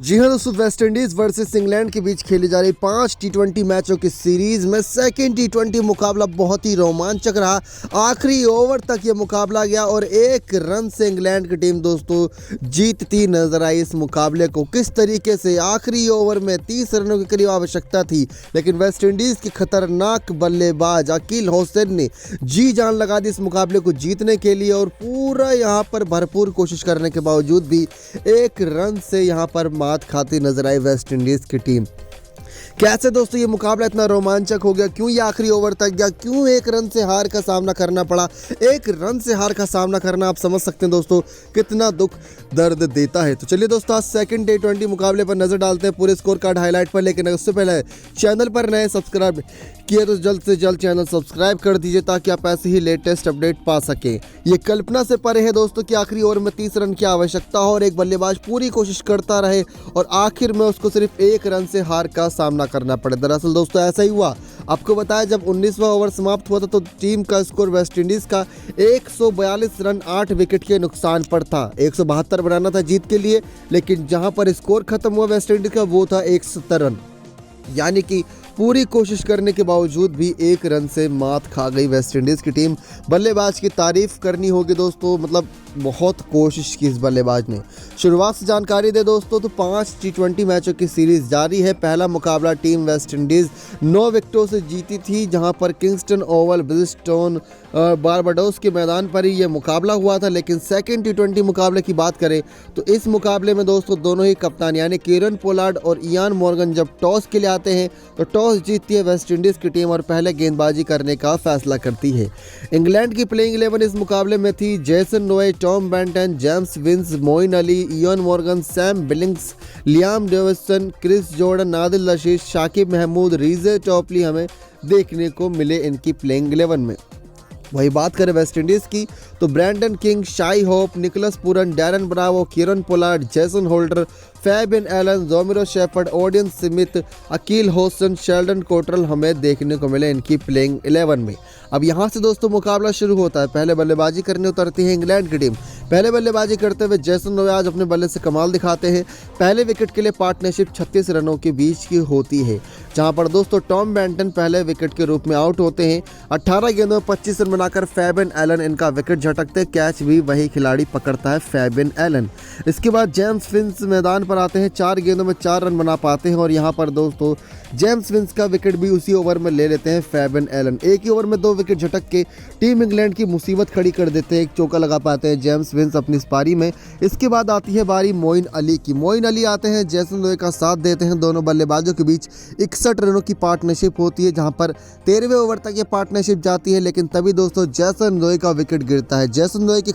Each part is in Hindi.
जी हाँ दोस्तों, वेस्ट इंडीज वर्सेस इंग्लैंड के बीच खेली जा रही 5 टी20 मैचों की सीरीज में सेकेंड टी20 मुकाबला बहुत ही रोमांचक रहा। आखिरी ओवर तक ये मुकाबला गया और एक रन से इंग्लैंड की टीम दोस्तों जीतती नजर आई। इस मुकाबले को किस तरीके से आखिरी ओवर में 30 रनों के करीब आवश्यकता थी, लेकिन वेस्ट इंडीज के खतरनाक बल्लेबाज अकील होसेन ने जी जान लगा दी इस मुकाबले को जीतने के लिए और पूरा यहाँ पर भरपूर कोशिश करने के बावजूद भी एक रन से यहाँ पर मात खाती नजर आई वेस्ट इंडीज की टीम। कैसे दोस्तों ये मुकाबला इतना रोमांचक हो गया, क्यों ये आखिरी ओवर तक गया, क्यों एक रन से हार का सामना करना पड़ा। एक रन से हार का सामना करना आप समझ सकते हैं दोस्तों कितना दुख दर्द देता है। तो चलिए दोस्तों आज सेकंड टी20 मुकाबले पर नजर डालते हैं पूरे स्कोर कार्ड हाईलाइट पर। लेकिन उससे पहले चैनल पर नए सब्सक्राइब किए तो जल्द से जल्द चैनल सब्सक्राइब कर दीजिए ताकि आप ऐसे ही लेटेस्ट अपडेट पा सकें। ये कल्पना से परे है दोस्तों कि आखिरी ओवर में 30 रन की आवश्यकता हो और एक बल्लेबाज पूरी कोशिश करता रहे और आखिर में उसको सिर्फ एक रन से हार का सामना करना पड़े। दरअसल दोस्तों ऐसा ही हुआ। आपको बताया जब 19वां ओवर समाप्त हुआ था तो टीम का स्कोर वेस्ट इंडीज का 142 रन 8 विकेट के नुकसान पर था। 172 बनाना था जीत के लिए, लेकिन जहां पर स्कोर खत्म हुआ वेस्ट इंडीज का वो था 170 रन, यानी कि पूरी कोशिश करने के बावजूद भी एक रन से मात खा गई वेस्ट इंडीज की टीम। बल्लेबाज की तारीफ करनी होगी दोस्तों, मतलब बहुत कोशिश की इस बल्लेबाज ने। शुरुआत से जानकारी दे दोस्तों तो 5 टी20 मैचों की सीरीज जारी है। पहला मुकाबला टीम वेस्ट इंडीज 9 विकेटों से जीती थी, जहां पर किंगस्टन ओवल ब्रिजस्टोन बारबाडोस के मैदान पर ही यह मुकाबला हुआ था। लेकिन सेकेंड टी20 मुकाबले की बात करें तो इस मुकाबले में दोस्तों दोनों ही कप्तान यानी कीरन पोलार्ड और इयान मॉर्गन जब टॉस के लिए आते हैं तो टॉस जीतती है वेस्ट इंडीज की टीम और पहले गेंदबाजी करने का फैसला करती है। इंग्लैंड की प्लेइंग 11 इस मुकाबले में थी Jason Roy, Tom Banton, James Vince, Moeen Ali, Eoin Morgan, Sam Billings, Liam Dawson, Chris Jordan, Adil Rashid, Saqib Mahmood, Reece Topley हमें देखने को मिले इनकी प्लेइंग 11 में। वही बात करें वेस्ट इंडीज की तो Brandon King, Shai Hope, Nicholas Pooran, Darren Bravo, Kieron Pollard, Jason Holder, Fabian Allen, Romario Shepherd, Odean Smith, Akeal Hosein, Sheldon Cottrell हमें देखने को मिले इनकी प्लेइंग 11 में। अब यहाँ से दोस्तों मुकाबला शुरू होता है। पहले बल्लेबाजी करने उतरती है इंग्लैंड की टीम। पहले बल्लेबाजी करते हुए जेसन रॉय आज अपने बल्ले से कमाल दिखाते हैं। पहले विकेट के लिए पार्टनरशिप 36 रनों के बीच की होती है, जहां पर दोस्तों टॉम बेंटन पहले विकेट के रूप में आउट होते हैं। 18 गेंदों में 25 रन बनाकर फैबियन एलन इनका विकेट झटकते, कैच भी वही खिलाड़ी पकड़ता है फैबियन एलन। इसके बाद जेम्स विंस मैदान पर आते हैं, 4 गेंदों में 4 रन बना पाते हैं और यहाँ पर दोस्तों जेम्स विंस का विकेट भी उसी ओवर में ले लेते हैं फैबियन एलन। एक ही ओवर में 2 विकेट झटक के टीम इंग्लैंड की मुसीबत खड़ी कर देते हैं। एक चौका लगा पाते हैं जेम्स विंस अपनी इस पारी में। इसके बाद आती है बारी मोइन अली की। मोइन अली आते हैं, जेसन रॉय का साथ देते हैं। दोनों बल्लेबाजों के बीच 61 रनों की पार्टनरशिप होती है, जहां पर 13वें ओवर तक ये पार्टनरशिप जाती है। लेकिन तभी दोस्तों जेसन रॉय का विकेट गिरता है। जेसन रॉय की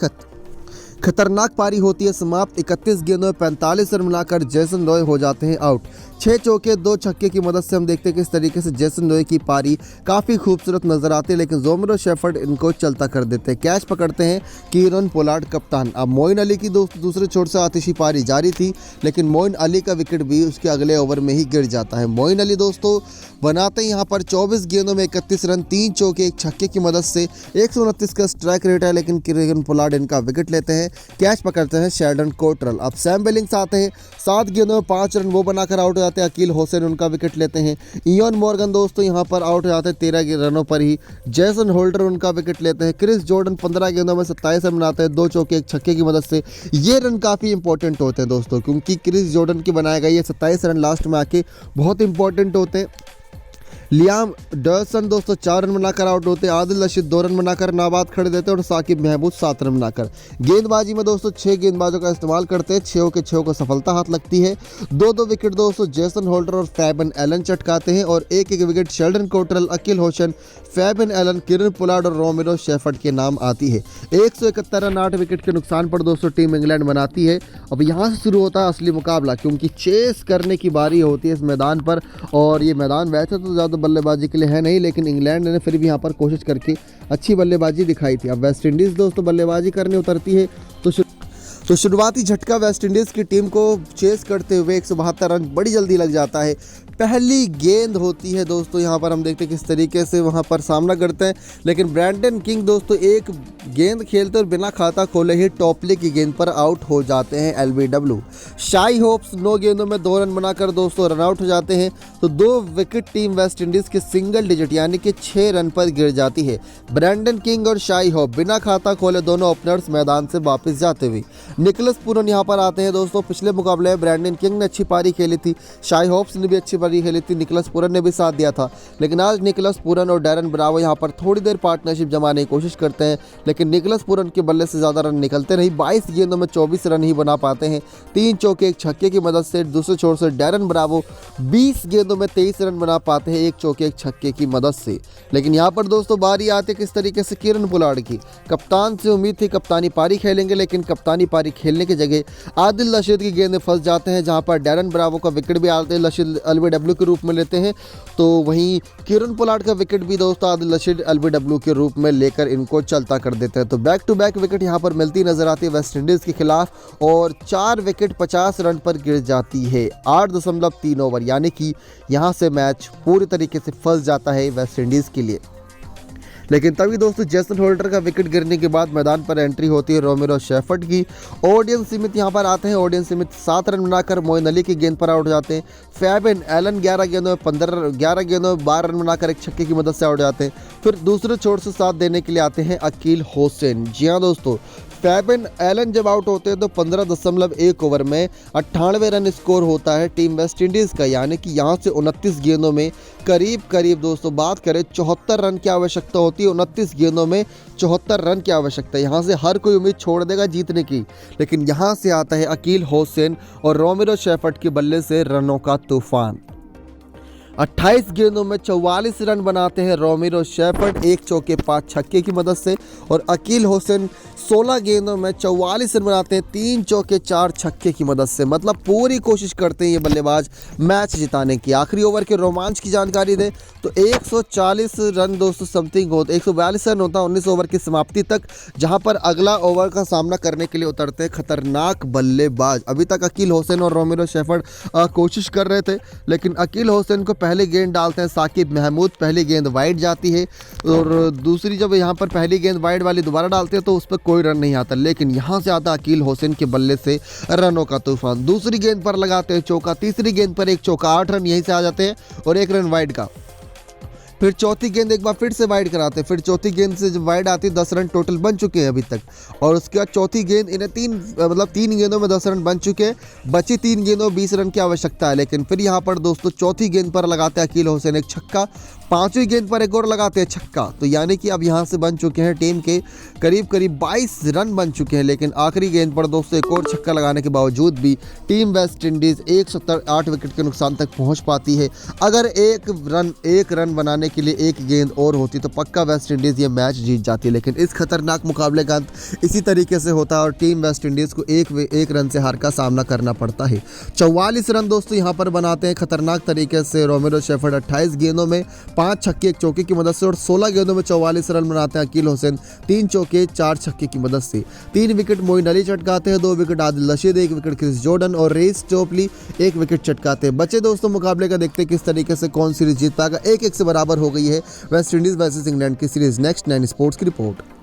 खतरनाक पारी होती है समाप्त। 31 गेंदों में 45 रन बनाकर जेसन रॉय हो जाते हैं आउट। 6 चौके 2 छक्के की मदद से हम देखते हैं किस तरीके से जेसन रॉय की पारी काफ़ी खूबसूरत नजर आती है, लेकिन जोमिरो शेफर्ड इनको चलता कर देते हैं। कैच पकड़ते हैं कीरन पोलार्ड कप्तान। अब मोइन अली की दूसरे छोर से आतिशी पारी जारी थी, लेकिन मोइन अली का विकेट भी उसके अगले ओवर में ही गिर जाता है। मोइन अली दोस्तों बनाते हैं यहाँ पर 24 गेंदों में 31 रन, 3 चौके 1 छक्के की मदद से। 129 का स्ट्राइक रेट है, लेकिन कीरन पोलार्ड इनका विकेट लेते हैं। कैच पकड़ते हैं शेल्डन कोटरल। अब सैम बिलिंग्स आते हैं, 7 गेंदों में 5 रन वो बनाकर आउट हो जाते हैं। अकील होसेन उनका विकेट लेते हैं। इयान मॉर्गन दोस्तों यहाँ पर आउट हो जाते हैं 13 रनों पर ही। जेसन होल्डर उनका विकेट लेते हैं। क्रिस जॉर्डन 15 गेंदों में 27 रन बनाते हैं, 2 चौके 1 छक्के की मदद से। ये रन काफ़ी इंपॉर्टेंट होते हैं दोस्तों, क्योंकि क्रिस जॉर्डन की बनाए गए ये 27 रन लास्ट में आके बहुत इंपॉर्टेंट होते हैं। लियाम डेविसन दोस्तों 4 रन बनाकर आउट होते हैं। आदिल रशीद 2 रन बनाकर नाबाद खड़े देते हैं और साकिब महमूद 7 रन बनाकर। गेंदबाजी में दोस्तों 6 गेंदबाजों का इस्तेमाल करते हैं, 6 के 6 को सफलता हाथ लगती है। 2-2 विकेट दोस्तों जेसन होल्डर और फैबियन एलन चटकाते हैं और 1-1 wicket Sheldon Cottrell, Akeal Hosein, Fabian Allen, Kieron Pollard और रोमिरो शेफर्ड के नाम आती है। 171 रन 8 विकेट के नुकसान पर दोस्तों टीम इंग्लैंड बनाती है। अब यहाँ से शुरू होता है असली मुकाबला, क्योंकि चेस करने की बारी होती है इस मैदान पर। और ये मैदान वैसे तो ज़्यादा बल्लेबाजी के लिए है नहीं, लेकिन इंग्लैंड ने फिर भी यहाँ पर कोशिश करके अच्छी बल्लेबाजी दिखाई थी। अब वेस्ट इंडीज़ दोस्तों बल्लेबाजी करने उतरती है तो शुरुआती झटका वेस्टइंडीज़ की टीम को चेस करते हुए 172 रन बड़ी जल्दी लग जाता है। पहली गेंद होती है दोस्तों, यहाँ पर हम देखते हैं किस तरीके से वहाँ पर सामना करते हैं, लेकिन ब्रैंडन किंग दोस्तों एक गेंद खेलते और बिना खाता खोले ही टॉपले की गेंद पर आउट हो जाते हैं एलबीडब्ल्यू। शाई होप्स 9 गेंदों में 2 रन बनाकर दोस्तों रन आउट हो जाते हैं। तो 2 विकेट टीम वेस्टइंडीज़ के सिंगल डिजिट यानी कि 6 रन पर गिर जाती है। ब्रैंडन किंग और शाई होप बिना खाता खोले दोनों ओपनर्स मैदान से वापस जाते हुए। निकोलस पूरन यहाँ पर आते हैं दोस्तों। पिछले मुकाबले में ब्रैंडन किंग ने अच्छी पारी खेली थी, शाई होप्स ने भी अच्छी पारी खेली थी, निकोलस पूरन ने भी साथ दिया था, लेकिन आज निकोलस पूरन और डैरन ब्रावो यहाँ पर थोड़ी देर पार्टनरशिप जमाने की कोशिश करते हैं, लेकिन निकोलस पूरन के बल्ले से ज़्यादा रन निकलते नहीं। 22 गेंदों में 24 रन ही बना पाते हैं, 3 चौके 1 छक्के की मदद से। दूसरे छोर से डैरन ब्रावो 20 गेंदों में 23 रन बना पाते हैं, 1 चौके 1 छक्के की मदद से। लेकिन यहाँ पर दोस्तों बारी आती है किस तरीके से किरण पोलार्ड की। कप्तान से उम्मीद थी कप्तानी पारी खेलेंगे, लेकिन कप्तानी पारी खेलने की जगह आदिल रशीद की गेंद में फंस जाते हैं, जहां पर डैरन ब्रावो का विकेट भी आदिल रशीद एलबीडब्ल्यू के रूप में लेते हैं। तो वहीं किरण पोलार्ड का विकेट भी दोस्तों आदिल रशीद एलबीडब्ल्यू के रूप में लेकर इनको चलता कर देते हैं। तो बैक टू बैक विकेट यहां पर मिलती नजर आती है वेस्टइंडीज़ के खिलाफ और 4 विकेट 50 रन पर गिर जाती है। 8.3 ओवर यानी कि यहां से मैच पूरी तरीके से फंस जाता है वेस्टइंडीज़ के लिए। लेकिन तभी दोस्तों जेसन होल्डर का विकेट गिरने के बाद मैदान पर एंट्री होती है रोमेरो शेफर्ड की। ओडियन स्मिथ यहां पर आते हैं। ओडियन स्मिथ 7 रन बनाकर मोइन अली की गेंद पर आउट हो जाते हैं। फैबिन एलन 11 गेंदों में 12 रन बनाकर 1 छक्के की मदद से आउट हो जाते हैं। फिर दूसरे छोर से साथ देने के लिए आते हैं अकील हुसैन। जी हाँ दोस्तों, फैबिन एलन जब आउट होते हैं तो 15.1 ओवर में 98 रन स्कोर होता है टीम वेस्टइंडीज़ का, यानी कि यहाँ से 29 गेंदों में करीब दोस्तों बात करें 74 रन की आवश्यकता होती है। 29 गेंदों में 74 रन की आवश्यकता है। यहाँ से हर कोई उम्मीद छोड़ देगा जीतने की, लेकिन यहाँ से आता है अकील हुसैन और रोमेरो शेफर्ड के बल्ले से रनों का तूफान। 28 गेंदों में 44 रन बनाते हैं रोमेरो शेफर्ड 1 चौके 5 छक्के की मदद से, और अकील हुसैन 16 गेंदों में 44 रन बनाते हैं 3 चौके 4 छक्के की मदद से। मतलब पूरी कोशिश करते हैं ये बल्लेबाज मैच जिताने की। आखिरी ओवर के रोमांच की जानकारी दें तो 140 रन दोस्तों समथिंग होता है, 142 रन होता है 19 ओवर की समाप्ति तक, जहां पर अगला ओवर का सामना करने के लिए उतरते हैं खतरनाक बल्लेबाज। अभी तक अकील हुसैन और रोमेरो शेफर्ड कोशिश कर रहे थे, लेकिन अकील हुसैन को पहले गेंद डालते हैं साकिब महमूद, पहली गेंद वाइड जाती है, और दूसरी जब यहाँ पर पहली गेंद वाइड वाली दोबारा डालते हैं तो उस पर कोई रन नहीं आता, लेकिन यहाँ से आता अकील हुसैन के बल्ले से रनों का तूफान। दूसरी गेंद पर लगाते हैं चौका, तीसरी गेंद पर 1 चौका, 8 रन यहीं से आ जाते हैं और 1 रन वाइड का। फिर चौथी गेंद एक बार फिर से वाइड कराते हैं, फिर चौथी गेंद से जब वाइड आती है 10 रन टोटल बन चुके हैं अभी तक, और उसके बाद चौथी गेंद इन्हें 3 गेंदों में 10 रन बन चुके हैं। बची 3 गेंदों 20 रन की आवश्यकता है, लेकिन फिर यहाँ पर दोस्तों चौथी गेंद पर लगाते हैं अकील हुसैन 1 छक्का, 5वीं गेंद पर एक और लगाते हैं छक्का। तो यानी कि अब यहाँ से बन चुके हैं टीम के करीब 22 रन बन चुके हैं, लेकिन आखिरी गेंद पर दोस्तों एक और छक्का लगाने के बावजूद भी टीम वेस्टइंडीज़ 178 विकेट के नुकसान तक पहुँच पाती है। अगर एक रन बनाने के लिए एक गेंद और होती तो पक्का वेस्टइंडीज़ ये मैच जीत जाती, लेकिन इस खतरनाक मुकाबले का अंत इसी तरीके से होता है और टीम वेस्टइंडीज़ को एक रन से हार का सामना करना पड़ता है। 44 रन दोस्तों यहाँ पर बनाते हैं खतरनाक तरीके से रोमेरो शेफर्ड 28 गेंदों में 5 छक्के 1 चौके की मदद से, और 16 गेंदों में 44 रन बनाते हैं अकील हुसैन 3 चौके 4 छक्के की मदद से। 3 विकेट मोइन अली चटकाते हैं, 2 wicket Adil Rashid, 1 wicket Chris Jordan और रेस टोपली 1 विकेट चटकाते हैं। बचे दोस्तों मुकाबले का देखते हैं किस तरीके से कौन सीरीज जीत पाएगा। 1-1 से बराबर हो गई है वेस्टइंडीज़ वर्सेस इंग्लैंड की सीरीज। नेक्स्ट 9 स्पोर्ट्स की रिपोर्ट।